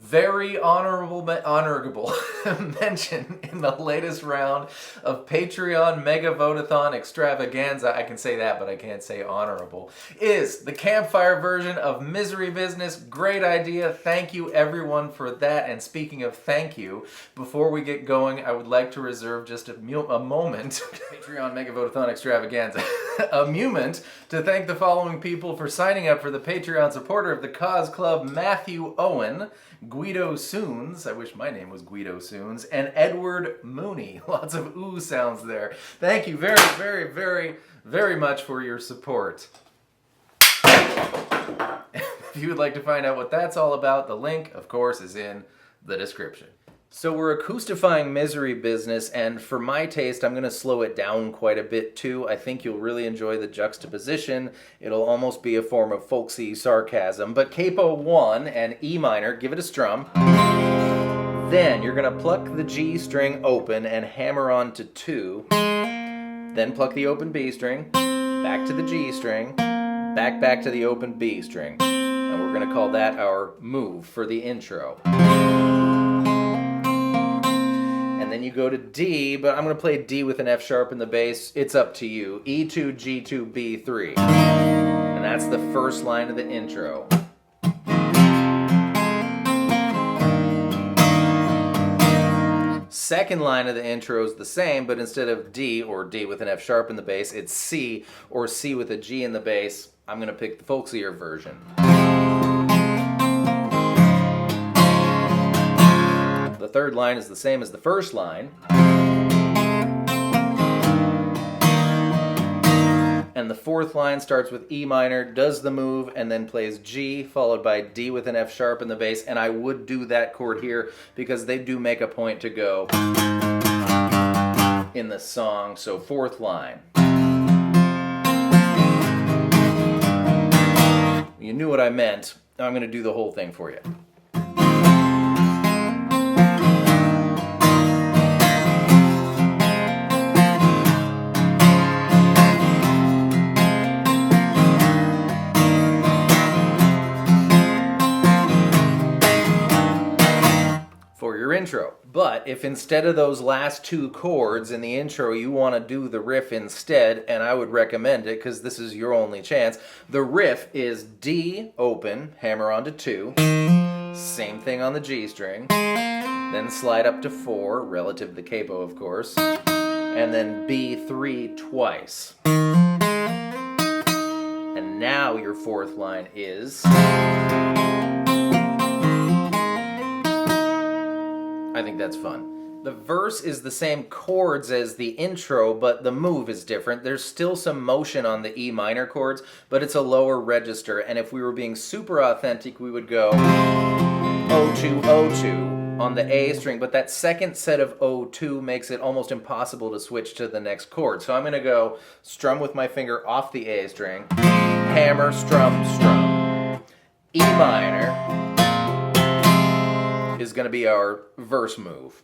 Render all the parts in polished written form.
very honorable mention in the latest round of Patreon Mega Votathon Extravaganza, I can say that, but I can't say honorable, is the Campfire version of Misery Business. Great idea. Thank you everyone for that. And speaking of thank you, before we get going, I would like to reserve just a moment, Patreon Mega Votathon Extravaganza, a moment to thank the following people for signing up for the Patreon supporter of the Cause Club: Matthew Owen, Guido Soons, I wish my name was Guido Soons, and Edward Mooney. Lots of ooh sounds there. Thank you very, very, very, very much for your support. If you would like to find out what that's all about, the link, of course, is in the description. So we're acoustifying Misery Business, and for my taste, I'm going to slow it down quite a bit too. I think you'll really enjoy the juxtaposition. It'll almost be a form of folksy sarcasm. But capo 1 and E minor, give it a strum. Then you're going to pluck the G string open and hammer on to 2. Then pluck the open B string, back to the G string, back to the open B string. And we're going to call that our move for the intro. And then you go to D, but I'm going to play D with an F sharp in the bass. It's up to you. E2, G2, B3. And that's the first line of the intro. Second line of the intro is the same, but instead of D, or D with an F sharp in the bass, it's C, or C with a G in the bass. I'm going to pick the folksier version. The third line is the same as the first line. And the fourth line starts with E minor, does the move, and then plays G, followed by D with an F sharp in the bass. And I would do that chord here because they do make a point to go in the song. So fourth line. You knew what I meant. I'm going to do the whole thing for you. Intro. But if instead of those last 2 chords in the intro you want to do the riff instead, and I would recommend it because this is your only chance, the riff is D open, hammer on to 2, same thing on the G string, then slide up to 4, relative to the capo of course, and then B3 twice. And now your fourth line is... I think that's fun. The verse is the same chords as the intro, but the move is different. There's still some motion on the E minor chords, but it's a lower register. And if we were being super authentic, we would go O2, O2 on the A string. But that second set of O2 makes it almost impossible to switch to the next chord. So I'm going to go strum with my finger off the A string, hammer, strum, strum, E minor, is going to be our verse move.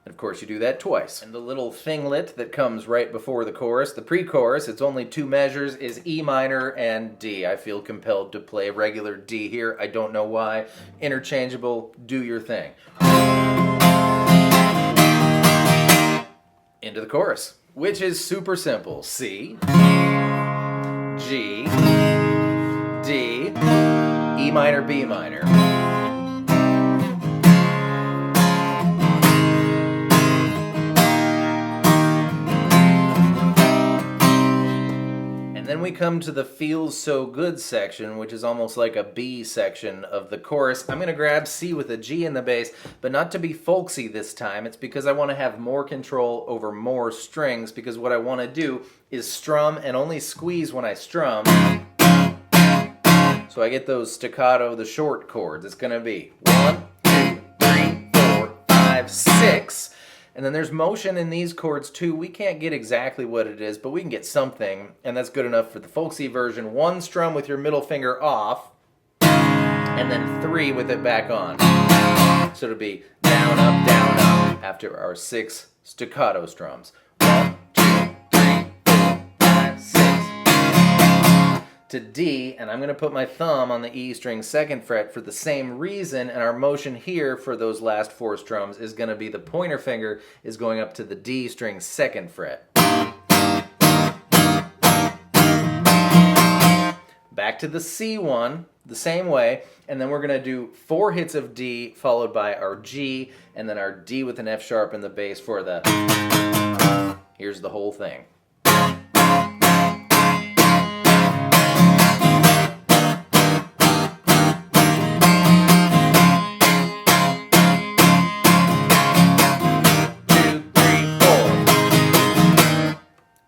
Of course, you do that twice. And the little thinglet that comes right before the chorus, the pre-chorus, it's only 2 measures, is E minor and D. I feel compelled to play regular D here. I don't know why. Interchangeable, do your thing. Into the chorus, which is super simple. C, G, D, E minor, B minor. Then we come to the Feels So Good section, which is almost like a B section of the chorus. I'm going to grab C with a G in the bass, but not to be folksy this time. It's because I want to have more control over more strings, because what I want to do is strum and only squeeze when I strum. So I get those staccato, the short chords. It's going to be 1, 2, 3, 4, 5, 6. And then there's motion in these chords too. We can't get exactly what it is, but we can get something, and that's good enough for the folksy version. 1 strum with your middle finger off, and then 3 with it back on. So it'll be down, up, after our 6 staccato strums. 1, 2, 3, 4, 5, 6. To D, and I'm going to put my thumb on the E string 2nd fret for the same reason, and our motion here for those last 4 strums is going to be the pointer finger is going up to the D string 2nd fret. Back to the C one, the same way, and then we're going to do 4 hits of D followed by our G, and then our D with an F sharp in the bass for the... Here's the whole thing.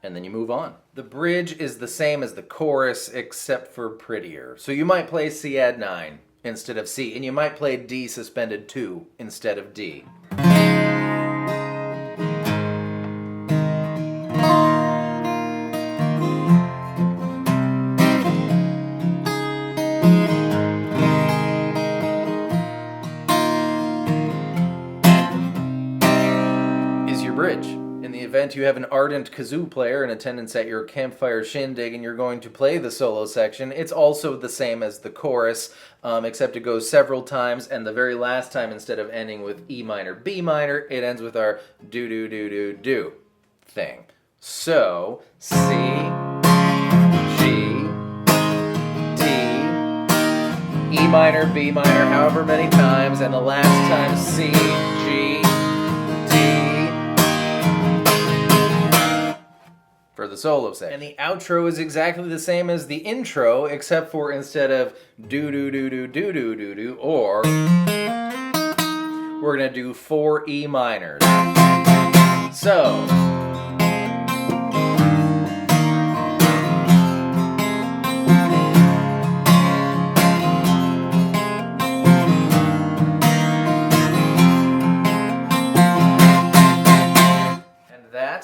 And then you move on. The bridge is the same as the chorus except for prettier. So you might play C add 9 instead of C, and you might play D suspended 2 instead of D. Is your bridge. In the event you have an ardent kazoo player in attendance at your campfire shindig and you're going to play the solo section, it's also the same as the chorus, except it goes several times, and the very last time, instead of ending with E minor, B minor, it ends with our do-do-do-do-do thing. So, C, G, D, E minor, B minor, however many times, and the last time C, G, for the solo section. And the outro is exactly the same as the intro, except for instead of do-do-do-do-do-do-do-do, or we're gonna do 4 E minors. So,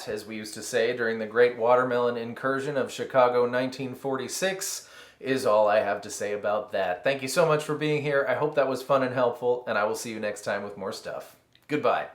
as we used to say during the Great Watermelon Incursion of Chicago 1946, is all I have to say about that. Thank you so much for being here. I hope that was fun and helpful, and I will see you next time with more stuff. Goodbye.